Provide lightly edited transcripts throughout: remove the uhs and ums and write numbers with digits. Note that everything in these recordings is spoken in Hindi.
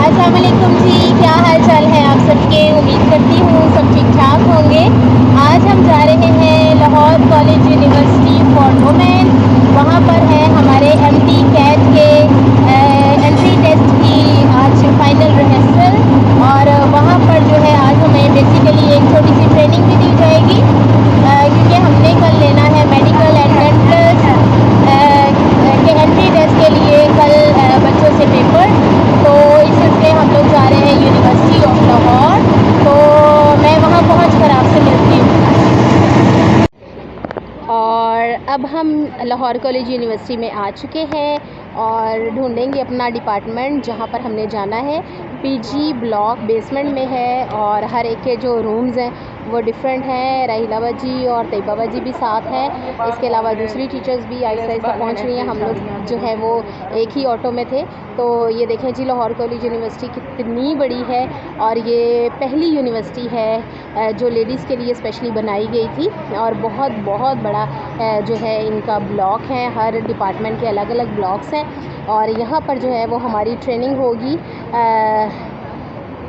अस्सलाम वालेकुम जी, क्या हाल चाल है आप सबके। उम्मीद करती हूँ सब ठीक ठाक होंगे। आज हम जा रहे हैं Lahore college university for women. वहाँ पर है हमारे एमडी कैट के एंट्री टेस्ट की आज फाइनल रिहर्सल। और वहाँ पर जो है आज हमें बेसिकली एक छोटी सी ट्रेनिंग भी दी जाएगी, क्योंकि हमने कल लेना है मेडिकल एंड डेंटल के एंट्री टेस्ट के लिए कल बच्चों से पेपर। तो इस सिलसिले हम लोग जा रहे हैं यूनिवर्सिटी ऑफ लाहौर। तो मैं वहाँ पहुँच कर आपसे मिलती हूँ। और अब हम लाहौर कॉलेज यूनिवर्सिटी में आ चुके हैं और ढूंढेंगे अपना डिपार्टमेंट जहाँ पर हमने जाना है। पीजी ब्लॉक बेसमेंट में है और हर एक के जो रूम्स हैं वो डिफरेंट हैं। राहिला बाजी और तैयबा बाजी भी साथ हैं। इसके अलावा दूसरी टीचर्स भी आहिस्ता आहिस्ता पहुँच रही हैं। हम लोग जो है वो एक ही ऑटो में थे। तो ये देखें जी, लाहौर कॉलेज यूनिवर्सिटी कितनी बड़ी है और ये पहली यूनिवर्सिटी है जो लेडीज़ के लिए स्पेशली बनाई गई थी। और बहुत बहुत बड़ा जो है इनका ब्लॉक है, हर डिपार्टमेंट के अलग अलग ब्लॉक्स हैं। और यहाँ पर जो है वो हमारी ट्रेनिंग होगी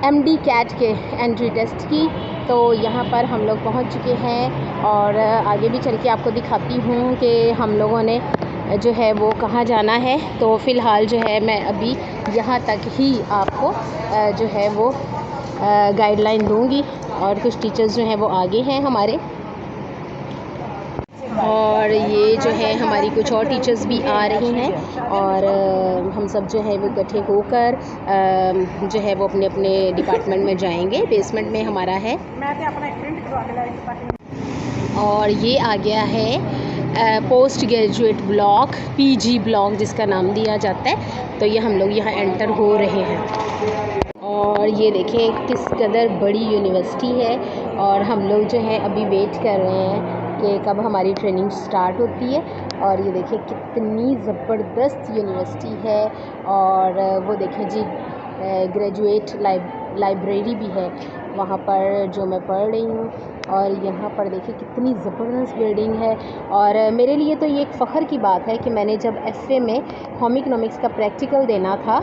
एमडी कैट के एंट्री टेस्ट की। तो यहाँ पर हम लोग पहुँच चुके हैं और आगे भी चल के आपको दिखाती हूँ कि हम लोगों ने जो है वो कहाँ जाना है। तो फ़िलहाल जो है मैं अभी यहाँ तक ही आपको जो है वो गाइडलाइन दूँगी और कुछ टीचर्स जो हैं वो आगे हैं हमारे। और ये जो है हमारी कुछ और टीचर्स भी आ रही हैं और हम सब जो है वो इकट्ठे होकर जो है वो अपने अपने डिपार्टमेंट में जाएंगे। बेसमेंट में हमारा है और ये आ गया है post graduate block, PG block जिसका नाम दिया जाता है। तो ये हम लोग यहाँ एंटर हो रहे हैं और ये देखें किस कदर बड़ी यूनिवर्सिटी है। और हम लोग जो है अभी वेट कर रहे हैं कि कब हमारी ट्रेनिंग स्टार्ट होती है। और ये देखें कितनी ज़बरदस्त यूनिवर्सिटी है। और वो देखें जी, ग्रेजुएट लाइब्रेरी भी है वहाँ पर जो मैं पढ़ रही हूँ। और यहाँ पर देखिए कितनी ज़बरदस्त बिल्डिंग है। और मेरे लिए तो ये एक फ़ख्र की बात है कि मैंने जब एफए में होम इकोनॉमिक्स का प्रैक्टिकल देना था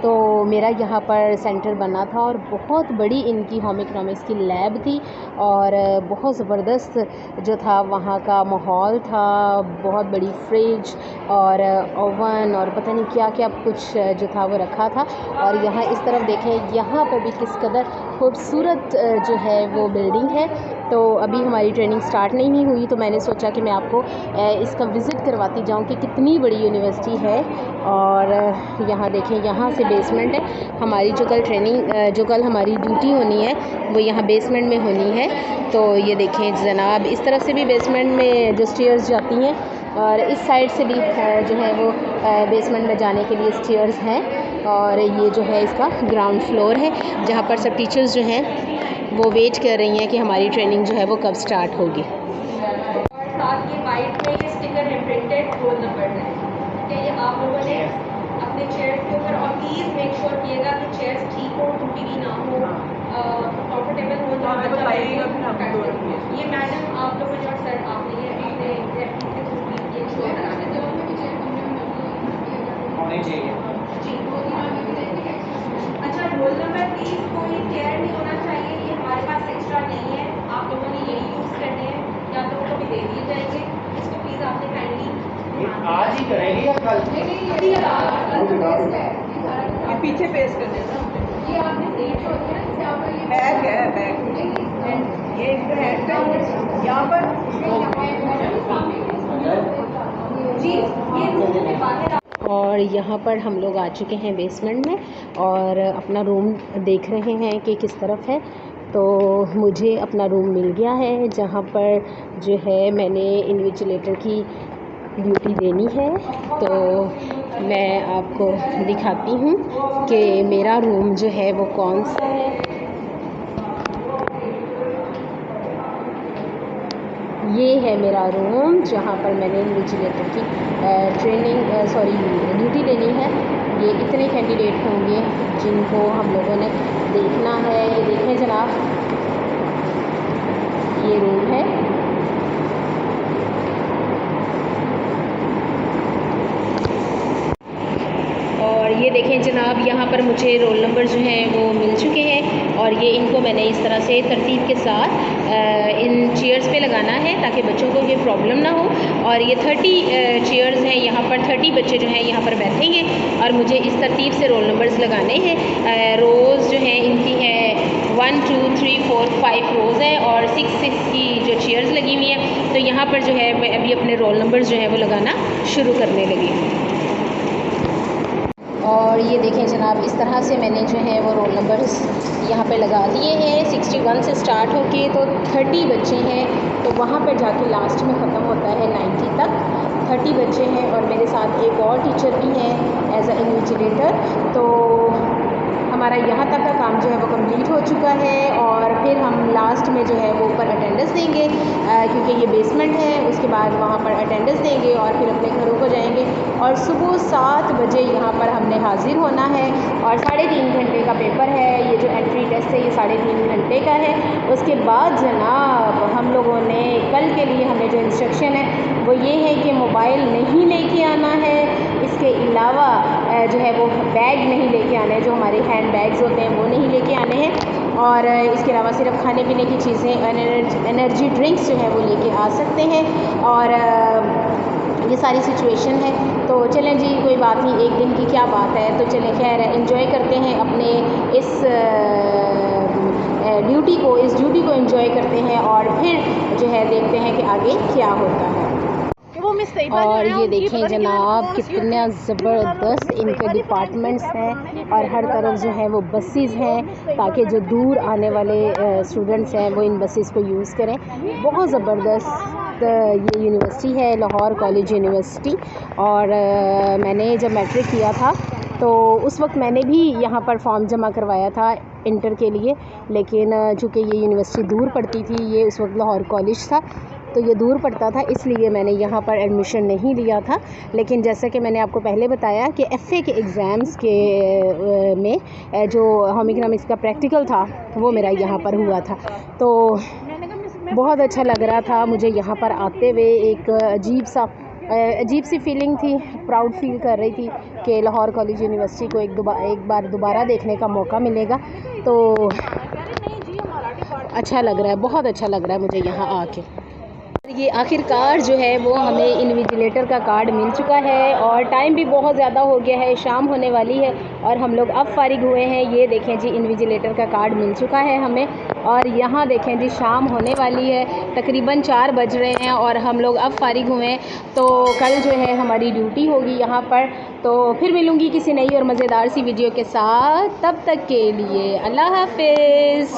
तो मेरा यहाँ पर सेंटर बना था और बहुत बड़ी इनकी होम इकोनॉमिक्स की लैब थी। और बहुत ज़बरदस्त जो था वहाँ का माहौल था, बहुत बड़ी फ्रिज और ओवन और पता नहीं क्या क्या कुछ जो था वो रखा था। और यहाँ इस तरफ देखें, यहाँ पर भी किस कदर खूबसूरत जो है वो बिल्डिंग है। तो अभी हमारी ट्रेनिंग स्टार्ट नहीं हुई तो मैंने सोचा कि मैं आपको इसका विज़िट करवाती जाऊँ कि कितनी बड़ी यूनिवर्सिटी है। और यहाँ देखें, यहाँ से बेसमेंट है हमारी। जो कल हमारी ड्यूटी होनी है वो यहाँ बेसमेंट में होनी है। तो ये देखें जनाब, इस तरफ से भी बेसमेंट में जो स्टेयर्स जाती हैं और इस साइड से भी जो है वो बेसमेंट में जाने के लिए स्टेयर्स हैं। और ये जो है इसका ग्राउंड फ्लोर है जहाँ पर सब टीचर्स जो हैं वो वेट कर रही हैं कि हमारी ट्रेनिंग जो है वो कब स्टार्ट होगी। और साथ ये वाइट में ये स्टिकर इम्प्रिंटेड रोल नंबर है कि ये आप लोगों ने अपने चेयर्स के ऊपर, और प्लीज़ मेक श्योर कीजिएगा कि चेयर्स ठीक हो, टूटी हुई ना हो, कंफर्टेबल हो। ये मैडम आप लोगों ने और सर आपने ये अपने रेफरेंस के थ्रू ये शो कराने चाहिए जी। अच्छा, रोल नंबर प्लीज़ कोई चेयर नहीं होना चाहिए, ये हमारे पास एक्स्ट्रा नहीं है, आप लोगों ने यही यूज़ करने हैं या तो को भी दे दिए जाएंगे। इसको प्लीज़ आपने काइंडली आज ही करेंगे या कल? ये पीछे पेश कर देना। ये आपने सीट होती है ना, बैग है, बैग ये हैंड है यहाँ पर जी। ये बाहर। और यहाँ पर हम लोग आ चुके हैं बेसमेंट में और अपना रूम देख रहे हैं कि किस तरफ है। तो मुझे अपना रूम मिल गया है जहाँ पर जो है मैंने इन्विजिलेटर की ड्यूटी देनी है। तो मैं आपको दिखाती हूँ कि मेरा रूम जो है वो कौन सा है। ये है मेरा रूम जहाँ पर मैंने इन्विजिलेटर की ड्यूटी लेनी है। ये इतने कैंडिडेट होंगे जिनको हम लोगों ने देखना है। ये देखें जनाब, ये रूम है। और ये देखें जनाब, यहाँ पर मुझे रोल नंबर जो हैं वो मिल चुके हैं और ये इनको मैंने इस तरह से तरतीब के साथ इन चेयर्स पे लगाना है ताकि बच्चों को ये प्रॉब्लम ना हो। और ये 30 चेयर्स हैं, यहाँ पर 30 बच्चे जो हैं यहाँ पर बैठेंगे और मुझे इस तरतीब से रोल नंबर्स लगाने हैं। रोज़ जो हैं इनकी है 1 2 3 4 5 रोज़ है और 6 की जो चेयर्स लगी हुई हैं। तो यहाँ पर जो है मैं अभी अपने रोल नंबर्स जो हैं वो लगाना शुरू करने लगी हूँ। और ये देखें जनाब, इस तरह से मैंने जो है वो रोल नंबर्स यहाँ पे लगा दिए हैं। 61 से स्टार्ट होके तो 30 बच्चे हैं, तो वहाँ पर जाके लास्ट में ख़त्म होता है 90 तक। 30 बच्चे हैं और मेरे साथ एक और टीचर भी हैं एज अ इन्विजिलेटर। तो हमारा यहाँ तक का काम जो है वो कंप्लीट हो चुका है और फिर हम लास्ट में जो है वो ऊपर अटेंडेंस देंगे क्योंकि ये बेसमेंट है। उसके बाद वहाँ पर अटेंडेंस देंगे और फिर अपने घरों को जाएंगे। और सुबह 7 बजे यहाँ पर हमने हाज़िर होना है और 3.5 घंटे का पेपर है। ये जो एंट्री टेस्ट है ये 3.5 घंटे का है। उसके बाद जनाब हम लोगों ने कल के लिए हमें जो इंस्ट्रक्शन है वो ये है कि मोबाइल नहीं लेके आना है। इसके अलावा जो है वो बैग नहीं लेके आने हैं, जो हमारे हैंड बैग्स होते हैं वो नहीं लेके आने हैं। और इसके अलावा सिर्फ खाने पीने की चीज़ें, एनर्जी ड्रिंक्स जो है वो लेके आ सकते हैं। और ये सारी सिचुएशन है। तो चलें जी, कोई बात नहीं, एक दिन की क्या बात है। तो चलें खैर एंजॉय करते हैं अपने इस ड्यूटी को एंजॉय करते हैं और फिर जो है देखते हैं कि आगे क्या होता है। और ये देखें जनाब, कितना ज़बरदस्त इनके डिपार्टमेंट्स हैं और हर तरफ जो है वो बसेस हैं ताकि जो दूर आने वाले स्टूडेंट्स हैं वो इन बसेस को यूज़ करें। बहुत ज़बरदस्त ये यूनिवर्सिटी है, लाहौर कॉलेज यूनिवर्सिटी। और मैंने जब मैट्रिक किया था तो उस वक्त मैंने भी यहाँ पर फॉर्म जमा करवाया था इंटर के लिए, लेकिन चूँकि ये यूनिवर्सिटी दूर पड़ती थी, ये उस वक्त लाहौर कॉलेज था तो ये दूर पड़ता था, इसलिए मैंने यहाँ पर एडमिशन नहीं लिया था। लेकिन जैसा कि मैंने आपको पहले बताया कि एफ़ए के एग्ज़ाम्स के में जो होम इकनॉमिक्स का प्रैक्टिकल था वो मेरा यहाँ पर हुआ था। तो बहुत अच्छा लग रहा था मुझे यहाँ पर आते हुए। एक अजीब सी फीलिंग थी, प्राउड फील कर रही थी कि लाहौर कॉलेज यूनिवर्सिटी को एक बार दोबारा देखने का मौका मिलेगा। तो अच्छा लग रहा है, बहुत अच्छा लग रहा है मुझे यहाँ आके। ये आखिरकार जो है वो हमें इन्विजिलेटर का कार्ड मिल चुका है और टाइम भी बहुत ज़्यादा हो गया है, शाम होने वाली है और हम लोग अब फारिग हुए हैं। ये देखें जी, इन्विजिलेटर का कार्ड मिल चुका है हमें और यहाँ देखें जी शाम होने वाली है, तकरीबन 4 बज रहे हैं और हम लोग अब फारिग हुए हैं। तो कल जो है हमारी ड्यूटी होगी यहाँ पर। तो फिर मिलूँगी किसी नई और मज़ेदार सी वीडियो के साथ, तब तक के लिए अल्लाह हाफ़िज़।